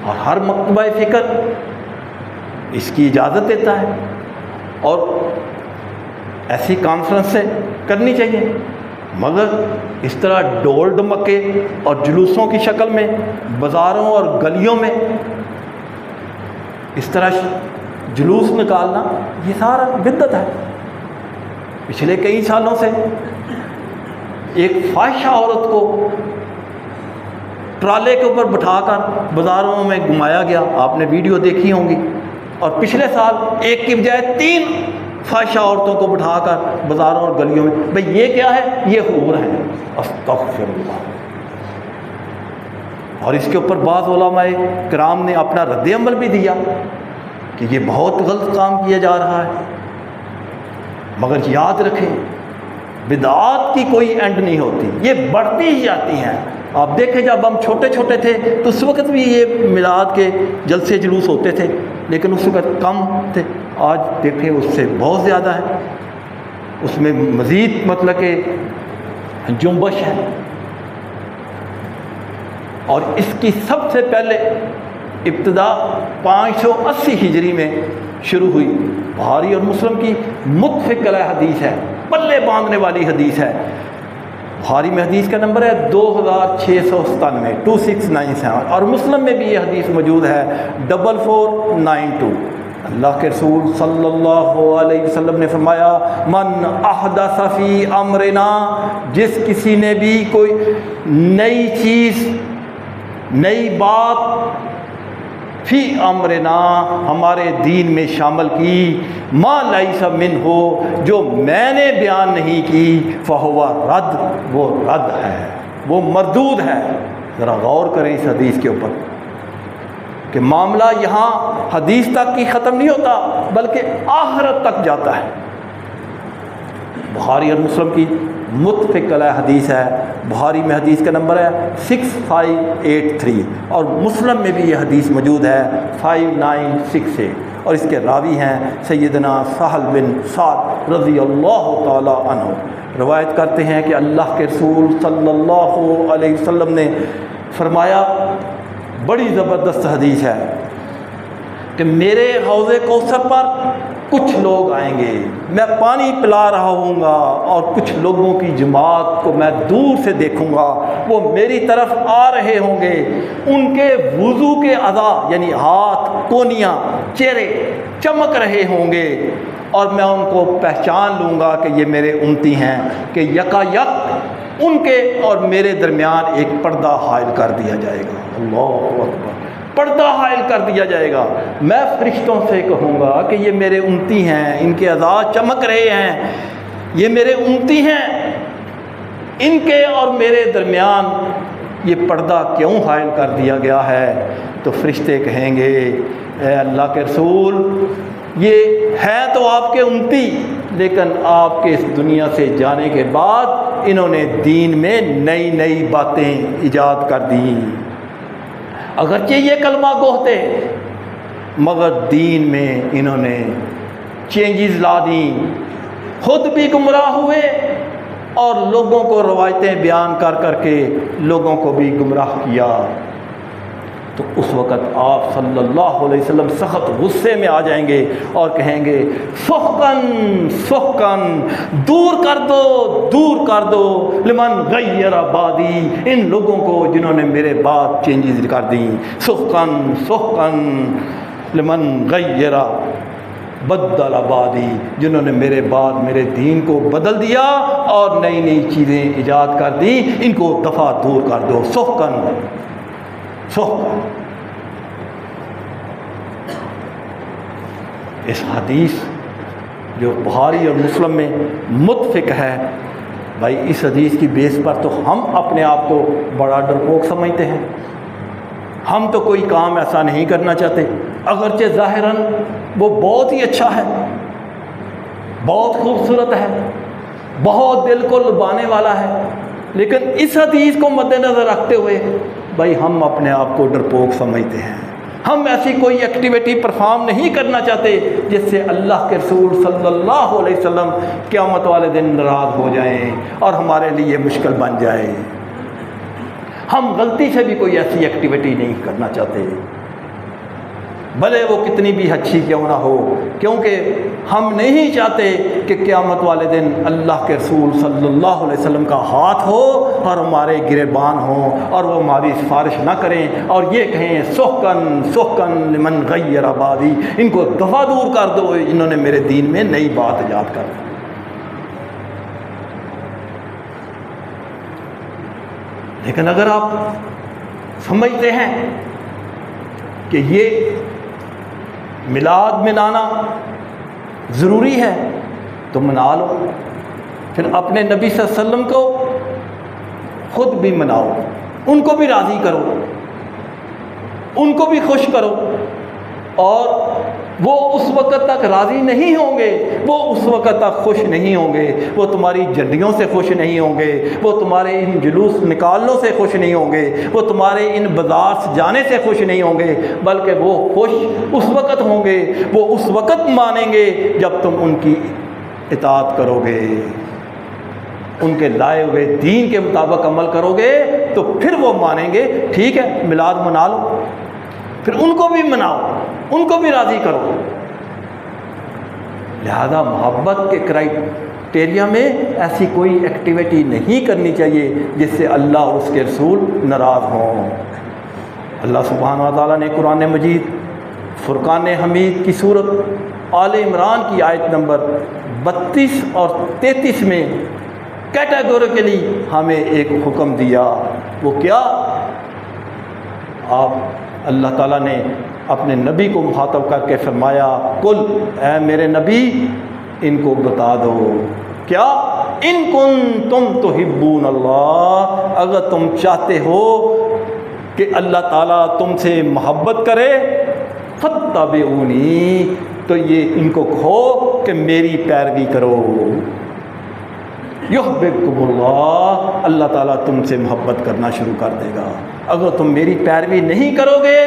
اور ہر مکتبہ فکر اس کی اجازت دیتا ہے، اور ایسی کانفرنس سے کرنی چاہیے۔ مگر اس طرح ڈول ڈمکے اور جلوسوں کی شکل میں بازاروں اور گلیوں میں اس طرح جلوس نکالنا، یہ سارا بدعت ہے۔ پچھلے کئی سالوں سے ایک فاحشہ عورت کو ٹرالے کے اوپر بٹھا کر بازاروں میں گھمایا گیا، آپ نے ویڈیو دیکھی ہوں گی، اور پچھلے سال ایک کی بجائے 3 فاحشہ عورتوں کو بٹھا کر بازاروں اور گلیوں میں، بھئی یہ کیا ہے؟ یہ حور ہے، استغفر اللہ۔ اور اس کے اوپر بعض علماء کرام نے اپنا رد عمل بھی دیا کہ یہ بہت غلط کام کیا جا رہا ہے۔ مگر یاد رکھیں، بدعات کی کوئی اینڈ نہیں ہوتی، یہ بڑھتی ہی جاتی ہیں۔ آپ دیکھیں جب ہم چھوٹے چھوٹے تھے تو اس وقت بھی یہ میلاد کے جلسے جلوس ہوتے تھے، لیکن اس وقت کم تھے، آج دیکھیں اس سے بہت زیادہ ہے، اس میں مزید مطلب کہ جنبش ہے۔ اور اس کی سب سے پہلے ابتدا 580 ہجری میں شروع ہوئی، بخاری اور مسلم کی متفق علیہ حدیث ہے، پلے باندھنے والی حدیث ہے۔ بخاری میں حدیث کا نمبر ہے 2697 2697، اور مسلم میں بھی یہ حدیث موجود ہے 4492۔ اللہ کے رسول صلی اللہ علیہ وسلم نے فرمایا، من احدث فی امرنا، جس کسی نے بھی کوئی نئی چیز، نئی بات فی امرنا، ہمارے دین میں شامل کی، ما لیس منہ، جو میں نے بیان نہیں کی، فہو رد، وہ رد ہے، وہ مردود ہے۔ ذرا غور کریں اس حدیث کے اوپر کہ معاملہ یہاں حدیث تک کی ختم نہیں ہوتا بلکہ آخرت تک جاتا ہے۔ بخاری اور مسلم کی متفق علیہ حدیث ہے، بخاری میں حدیث کا نمبر ہے 6583، اور مسلم میں بھی یہ حدیث موجود ہے 5968، اور اس کے راوی ہیں سیدنا سہل بن سعد رضی اللہ تعالی عنہ۔ روایت کرتے ہیں کہ اللہ کے رسول صلی اللہ علیہ وسلم نے فرمایا، بڑی زبردست حدیث ہے، کہ میرے حوض کوثر پر کچھ لوگ آئیں گے، میں پانی پلا رہا ہوں گا، اور کچھ لوگوں کی جماعت کو میں دور سے دیکھوں گا، وہ میری طرف آ رہے ہوں گے، ان کے وضو کے اعضاء یعنی ہاتھ، کونیاں، چہرے چمک رہے ہوں گے، اور میں ان کو پہچان لوں گا کہ یہ میرے امتی ہیں، کہ یکا یک ان کے اور میرے درمیان ایک پردہ حائل کر دیا جائے گا۔ اللہ اکبر، پردہ حائل کر دیا جائے گا۔ میں فرشتوں سے کہوں گا کہ یہ میرے امتی ہیں، ان کے اعضاء چمک رہے ہیں، یہ میرے امتی ہیں، ان کے اور میرے درمیان یہ پردہ کیوں حائل کر دیا گیا ہے؟ تو فرشتے کہیں گے، اے اللہ کے رسول، یہ ہے تو آپ کے امتی، لیکن آپ کے اس دنیا سے جانے کے بعد انہوں نے دین میں نئی نئی باتیں ایجاد کر دیں۔ اگرچہ یہ کلمہ گو تھے مگر دین میں انہوں نے چینجز لا دیں، خود بھی گمراہ ہوئے اور لوگوں کو روایتیں بیان کر کر کے لوگوں کو بھی گمراہ کیا۔ تو اس وقت آپ صلی اللہ علیہ وسلم سخت غصے میں آ جائیں گے اور کہیں گے سحقن سحقن، دور کر دو لمن غیر بعدی، ان لوگوں کو جنہوں نے میرے بعد چینجز کر دیں، سحقن سحقن لمن غیر بدل بعدی، جنہوں نے میرے بعد میرے دین کو بدل دیا اور نئی نئی چیزیں ایجاد کر دیں، ان کو دفعہ دور کر دو، سحقن سحقن۔ اس حدیث جو بخاری اور مسلم میں متفق ہے، بھائی اس حدیث کی بیس پر تو ہم اپنے آپ کو بڑا ڈرپوک سمجھتے ہیں، ہم تو کوئی کام ایسا نہیں کرنا چاہتے، اگرچہ ظاہراً وہ بہت ہی اچھا ہے، بہت خوبصورت ہے، بہت دل کو لبھانے والا ہے، لیکن اس حدیث کو مد نظر رکھتے ہوئے بھائی ہم اپنے آپ کو ڈرپوک سمجھتے ہیں، ہم ایسی کوئی ایکٹیویٹی پرفارم نہیں کرنا چاہتے جس سے اللہ کے رسول صلی اللہ علیہ وسلم قیامت والے دن ناراض ہو جائیں اور ہمارے لیے مشکل بن جائے۔ ہم غلطی سے بھی کوئی ایسی ایکٹیویٹی نہیں کرنا چاہتے، بھلے وہ کتنی بھی اچھی کیوں نہ ہو، کیونکہ ہم نہیں چاہتے کہ قیامت والے دن اللہ کے رسول صلی اللہ علیہ وسلم کا ہاتھ ہو اور ہمارے گریبان ہوں اور وہ ہماری سفارش نہ کریں اور یہ کہیں سحقن سحقن لمن غیر بعدی، ان کو دفعہ دور کر دو انہوں نے میرے دین میں نئی بات ایجاد کر دی۔ لیکن اگر آپ سمجھتے ہیں کہ یہ میلاد منانا ضروری ہے تو منا لو، پھر اپنے نبی صلی اللہ علیہ وسلم کو خود بھی مناؤ، ان کو بھی راضی کرو، ان کو بھی خوش کرو، اور وہ اس وقت تک راضی نہیں ہوں گے، وہ اس وقت تک خوش نہیں ہوں گے، وہ تمہاری جھنڈیوں سے خوش نہیں ہوں گے، وہ تمہارے ان جلوس نکالنوں سے خوش نہیں ہوں گے، وہ تمہارے ان بازار سے جانے سے خوش نہیں ہوں گے، بلکہ وہ خوش اس وقت ہوں گے، وہ اس وقت مانیں گے جب تم ان کی اطاعت کرو گے، ان کے لائے ہوئے دین کے مطابق عمل کرو گے تو پھر وہ مانیں گے ٹھیک ہے میلاد منا لو، پھر ان کو بھی مناؤ، ان کو بھی راضی کرو۔ لہذا محبت کے کرائٹیریا میں ایسی کوئی ایکٹیویٹی نہیں کرنی چاہیے جس سے اللہ اور اس کے رسول ناراض ہوں۔ اللہ سبحانہ و تعالیٰ نے قرآن مجید فرقان حمید کی صورت آل عمران کی آیت نمبر 32 اور 33 میں کیٹیگوریکلی ہمیں ایک حکم دیا، وہ کیا؟ اللہ تعالیٰ نے اپنے نبی کو مخاطب کر کے فرمایا کل، اے میرے نبی ان کو بتا دو، کیا؟ ان کنتم تحبون اللہ، اگر تم چاہتے ہو کہ اللہ تعالیٰ تم سے محبت کرے، فاتبعونی، تو یہ ان کو کہو کہ میری پیروی کرو، یحببکم اللہ، اللہ تعالیٰ تم سے محبت کرنا شروع کر دے گا۔ اگر تم میری پیروی نہیں کرو گے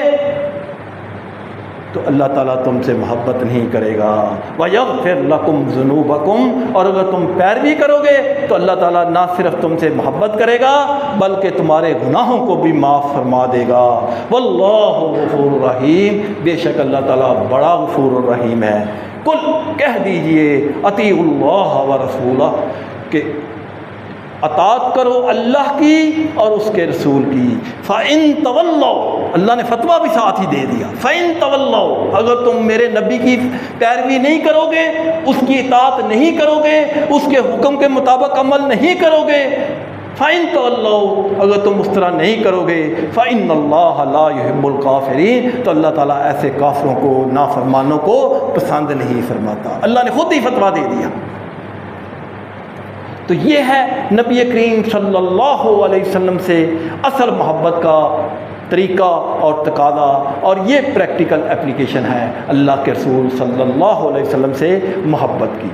تو اللہ تعالیٰ تم سے محبت نہیں کرے گا۔ وَيَغْفِرْ لَكُمْ ذُنُوبَكُمْ، اور اگر تم پیروی کرو گے تو اللہ تعالیٰ نہ صرف تم سے محبت کرے گا بلکہ تمہارے گناہوں کو بھی معاف فرما دے گا۔ وَاللَّهُ غَفُورٌ رَحِيمٌ، بے شک اللہ تعالیٰ بڑا غفور الرحیم ہے۔ کل، کہہ دیجئے، اطیعوا اللہ ورسولہ، کہ اطاعت کرو اللہ کی اور اس کے رسول کی۔ فَإِن تَوَلَّوْا، اللہ نے فتویٰ بھی ساتھ ہی دے دیا، فَإِن تَوَلَّوْا، اگر تم میرے نبی کی پیروی نہیں کرو گے، اس کی اطاعت نہیں کرو گے، اس کے حکم کے مطابق عمل نہیں کرو گے، فَإِن تَوَلَّوْا، اگر تم اس طرح نہیں کرو گے، فَإِنَّ اللَّهَ لَا يُحِبُّ الْكَافِرِينَ، تو اللہ تعالیٰ ایسے کافروں کو، نافرمانوں کو پسند نہیں فرماتا۔ اللہ نے خود ہی فتویٰ دے دیا۔ تو یہ ہے نبی کریم صلی اللہ علیہ وسلم سے اصل محبت کا طریقہ اور تقاضا، اور یہ پریکٹیکل اپلیکیشن ہے اللہ کے رسول صلی اللہ علیہ وسلم سے محبت کی۔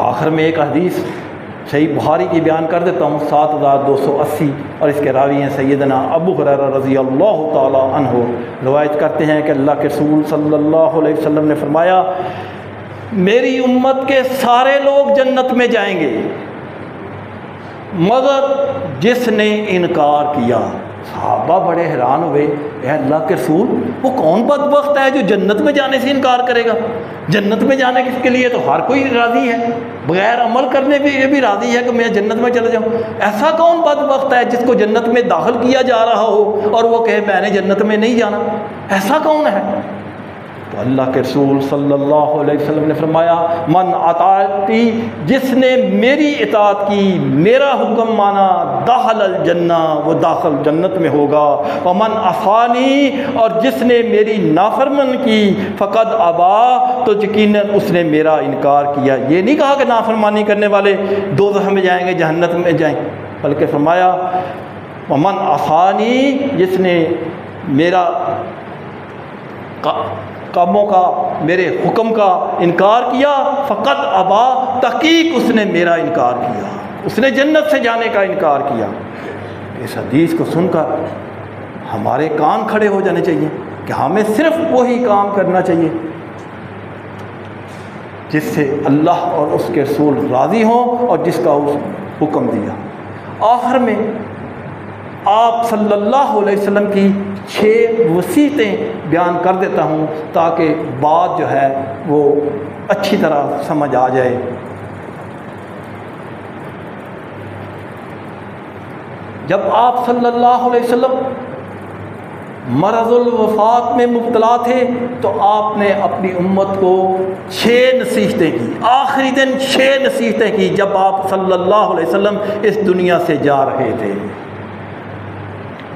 آخر میں ایک حدیث صحیح بخاری کی بیان کر دیتا ہوں، 7280، اور اس کے راوی ہیں سیدنا ابو ہریرہ رضی اللہ تعالی عنہ۔ روایت کرتے ہیں کہ اللہ کے رسول صلی اللہ علیہ وسلم نے فرمایا، میری امت کے سارے لوگ جنت میں جائیں گے مگر جس نے انکار کیا۔ صحابہ بڑے حیران ہوئے، اے اللہ کے رسول، وہ کون بدبخت ہے جو جنت میں جانے سے انکار کرے گا؟ جنت میں جانے کے لیے تو ہر کوئی راضی ہے، بغیر عمل کرنے بھی یہ بھی راضی ہے کہ میں جنت میں چلا جاؤں۔ ایسا کون بدبخت ہے جس کو جنت میں داخل کیا جا رہا ہو اور وہ کہے میں نے جنت میں نہیں جانا؟ ایسا کون ہے؟ تو اللہ کے رسول صلی اللہ علیہ وسلم نے فرمایا، من اطاعتی، جس نے میری اطاعت کی، میرا حکم مانا، دخل الجنہ، وہ داخل جنت میں ہوگا۔ ومن عصانی، اور جس نے میری نافرمان کی، فقد ابا، تو یقیناً اس نے میرا انکار کیا۔ یہ نہیں کہا کہ نافرمانی کرنے والے دوزخ میں جائیں گے، جہنم میں جائیں، بلکہ فرمایا ومن عصانی، جس نے میرا کاموں کا، میرے حکم کا انکار کیا، فقط ابا، تحقیق اس نے میرا انکار کیا، اس نے جنت سے جانے کا انکار کیا۔ اس حدیث کو سن کر ہمارے کان کھڑے ہو جانے چاہیے کہ ہمیں صرف وہی کام کرنا چاہیے جس سے اللہ اور اس کے رسول راضی ہوں اور جس کا اس حکم دیا۔ آخر میں آپ صلی اللہ علیہ وسلم کی 6 وصیتیں بیان کر دیتا ہوں تاکہ بات جو ہے وہ اچھی طرح سمجھ آ جائے۔ جب آپ صلی اللہ علیہ وسلم مرض الوفات میں مبتلا تھے تو آپ نے اپنی امت کو 6 نصیحتیں کی، آخری دن 6 نصیحتیں کی جب آپ صلی اللہ علیہ وسلم اس دنیا سے جا رہے تھے۔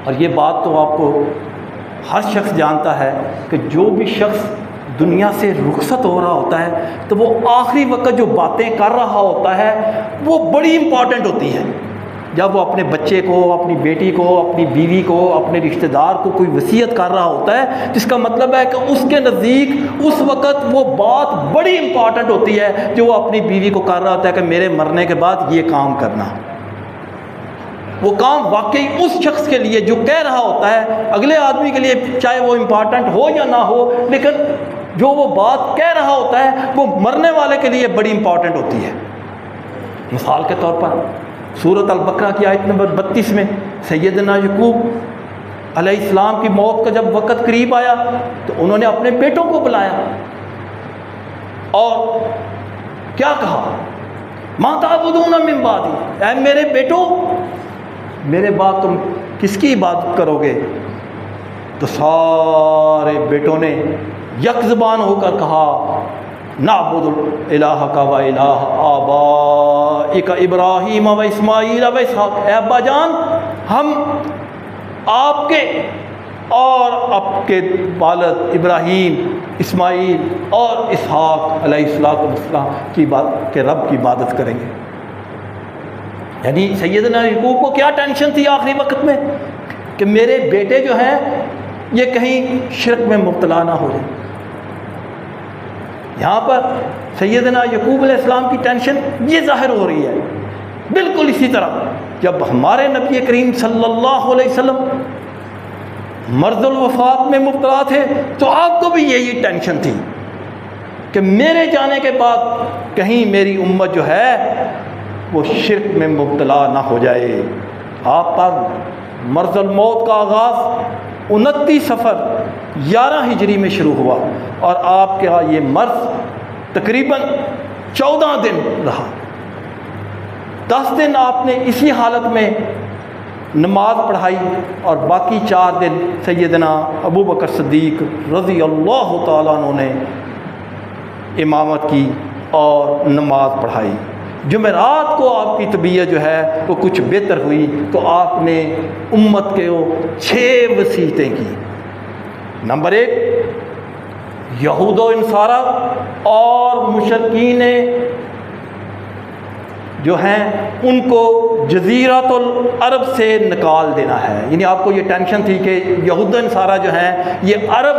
اور یہ بات تو آپ کو ہر شخص جانتا ہے کہ جو بھی شخص دنیا سے رخصت ہو رہا ہوتا ہے تو وہ آخری وقت جو باتیں کر رہا ہوتا ہے وہ بڑی امپورٹنٹ ہوتی ہیں۔ جب وہ اپنے بچے کو، اپنی بیٹی کو، اپنی بیوی کو، اپنے رشتہ دار کو کوئی وصیت کر رہا ہوتا ہے، جس کا مطلب ہے کہ اس کے نزدیک اس وقت وہ بات بڑی امپورٹنٹ ہوتی ہے جو وہ اپنی بیوی کو کر رہا ہوتا ہے کہ میرے مرنے کے بعد یہ کام کرنا۔ وہ کام واقعی اس شخص کے لیے جو کہہ رہا ہوتا ہے، اگلے آدمی کے لیے چاہے وہ امپورٹنٹ ہو یا نہ ہو، لیکن جو وہ بات کہہ رہا ہوتا ہے وہ مرنے والے کے لیے بڑی امپورٹنٹ ہوتی ہے۔ مثال کے طور پر سورۃ البقرہ کی آیت نمبر 32 میں سیدنا یعقوب علیہ السلام کی موت کا جب وقت قریب آیا تو انہوں نے اپنے بیٹوں کو بلایا اور کیا کہا، مَا تَعْبُدُونَ مِن بَعْدِی، اے میرے بیٹوں، میرے بعد تم کس کی عبادت کرو گے؟ تو سارے بیٹوں نے یک زبان ہو کر کہا، نعبد الہک و الہ آبائک ابراہیم و اسماعیل و اسحاق، اے ابا جان، ہم آپ کے اور آپ کے والد ابراہیم، اسماعیل اور اسحاق علیہ السلام کی کے رب کی عبادت کریں گے۔ یعنی سیدنا یعقوب کو کیا ٹینشن تھی آخری وقت میں کہ میرے بیٹے جو ہیں یہ کہیں شرک میں مبتلا نہ ہو جائیں۔ یہاں پر سیدنا یعقوب علیہ السلام کی ٹینشن یہ ظاہر ہو رہی ہے۔ بالکل اسی طرح جب ہمارے نبی کریم صلی اللہ علیہ وسلم مرض الوفات میں مبتلا تھے تو آپ کو بھی یہی ٹینشن تھی کہ میرے جانے کے بعد کہیں میری امت جو ہے وہ شرک میں مبتلا نہ ہو جائے۔ آپ پر مرض الموت کا آغاز 29 صفر 11 ہجری میں شروع ہوا اور آپ کا یہ مرض تقریباً 14 دن رہا۔ 10 دن آپ نے اسی حالت میں نماز پڑھائی اور باقی 4 دن سیدنا ابو بکر صدیق رضی اللہ تعالیٰ عنہ نے امامت کی اور نماز پڑھائی۔ جمعرات کو آپ کی طبیعت جو ہے وہ کچھ بہتر ہوئی تو آپ نے امت کے 6 وصیتیں کی۔ نمبر 1، یہود و نصارہ اور مشرکین جو ہیں ان کو جزیرۃ العرب سے نکال دینا ہے. یعنی آپ کو یہ ٹینشن تھی کہ یہود و نصارہ جو ہیں یہ عرب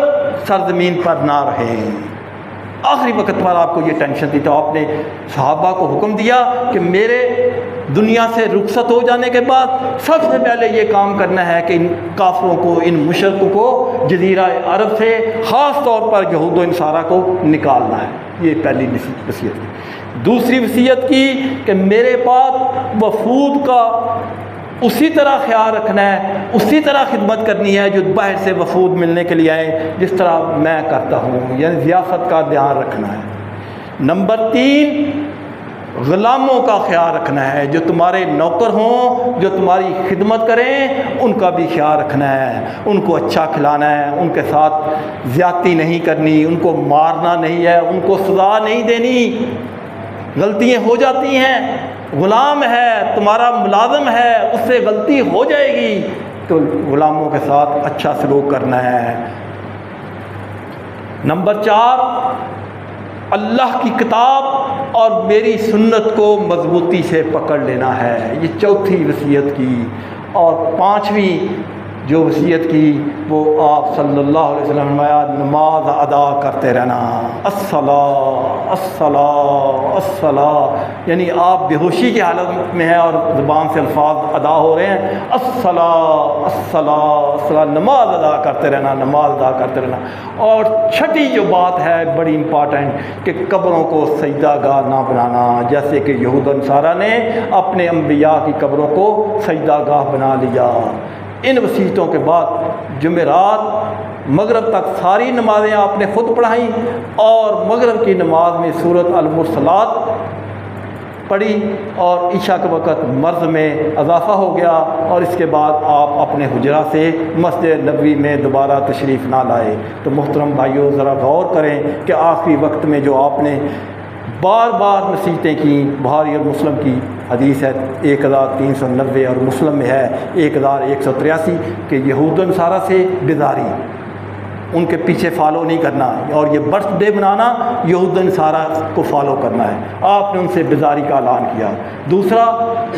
سرزمین پر نہ رہیں. آخری وقت پر آپ کو یہ ٹینشن تھی تو آپ نے صحابہ کو حکم دیا کہ میرے دنیا سے رخصت ہو جانے کے بعد سب سے پہلے یہ کام کرنا ہے کہ ان کافروں کو، ان مشرکوں کو جزیرہ عرب سے خاص طور پر یہود و نصارہ کو نکالنا ہے. یہ پہلی وصیت کی. دوسری وصیت کی کہ میرے پاس وفود کا اسی طرح خیال رکھنا ہے، اسی طرح خدمت کرنی ہے جو باہر سے وفود ملنے کے لیے آئے، جس طرح میں کرتا ہوں، یعنی ضیافت کا دھیان رکھنا ہے. نمبر 3 غلاموں کا خیال رکھنا ہے، جو تمہارے نوکر ہوں، جو تمہاری خدمت کریں، ان کا بھی خیال رکھنا ہے. ان کو اچھا کھلانا ہے، ان کے ساتھ زیادتی نہیں کرنی، ان کو مارنا نہیں ہے، ان کو سزا نہیں دینی. غلطیاں ہو جاتی ہیں، غلام ہے، تمہارا ملازم ہے، اس سے غلطی ہو جائے گی تو غلاموں کے ساتھ اچھا سلوک کرنا ہے. نمبر 4 اللہ کی کتاب اور میری سنت کو مضبوطی سے پکڑ لینا ہے. یہ چوتھی وصیت کی. اور 5ویں جو وصیت کی وہ آپ صلی اللہ علیہ وسلم نے فرمایا نماز ادا کرتے رہنا. الصلاۃ الصلاۃ الصلاۃ، یعنی آپ بے ہوشی کی حالت میں ہیں اور زبان سے الفاظ ادا ہو رہے ہیں. الصلاۃ الصلاۃ الصلاۃ، نماز ادا کرتے رہنا، نماز ادا کرتے رہنا. اور چھٹی جو بات ہے بڑی امپارٹنٹ کہ قبروں کو سجدہ گاہ نہ بنانا، جیسے کہ یہود و نصارہ نے اپنے انبیاء کی قبروں کو سجدہ گاہ بنا لیا. ان وصیتوں کے بعد جمعرات مغرب تک ساری نمازیں آپ نے خود پڑھائیں اور مغرب کی نماز میں سورۃ المرسلات پڑھی اور عشاء کے وقت مرض میں اضافہ ہو گیا اور اس کے بعد آپ اپنے حجرہ سے مسجد نبوی میں دوبارہ تشریف نہ لائے. تو محترم بھائیوں ذرا غور کریں کہ آخری وقت میں جو آپ نے بار بار نصیحتیں کی. بخاری اور مسلم کی حدیث ہے 1390 اور مسلم میں ہے 1183 کہ یہود و نصارہ سے بیزاری، ان کے پیچھے فالو نہیں کرنا، اور یہ برتھ ڈے بنانا یہود و نصارہ کو فالو کرنا ہے. آپ نے ان سے بیزاری کا اعلان کیا. دوسرا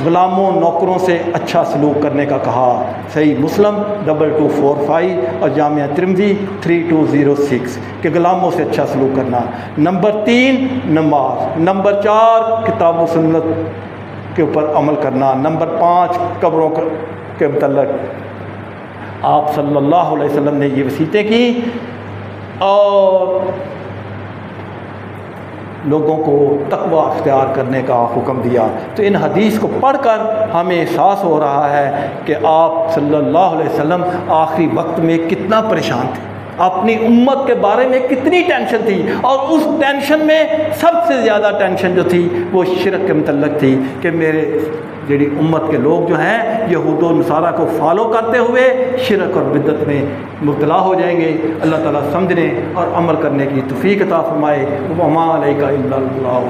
غلاموں نوکروں سے اچھا سلوک کرنے کا کہا. صحیح مسلم 2245 اور جامعہ ترمذی 3206 کہ غلاموں سے اچھا سلوک کرنا. نمبر 3 نماز. نمبر 4 کتاب و سنت کے اوپر عمل کرنا. نمبر 5 قبروں کے متعلق آپ صلی اللہ علیہ وسلم نے یہ وصیتیں کی اور لوگوں کو تقوی اختیار کرنے کا حکم دیا. تو ان حدیث کو پڑھ کر ہمیں احساس ہو رہا ہے کہ آپ صلی اللہ علیہ وسلم آخری وقت میں کتنا پریشان تھے، اپنی امت کے بارے میں کتنی ٹینشن تھی، اور اس ٹینشن میں سب سے زیادہ ٹینشن جو تھی وہ شرک کے متعلق تھی کہ میرے جڑی امت کے لوگ جو ہیں یہود و نصارہ کو فالو کرتے ہوئے شرک اور بدعت میں مبتلا ہو جائیں گے. اللہ تعالیٰ سمجھنے اور عمل کرنے کی توفیق عطا فرمائے. وما علیک الا البلاغ.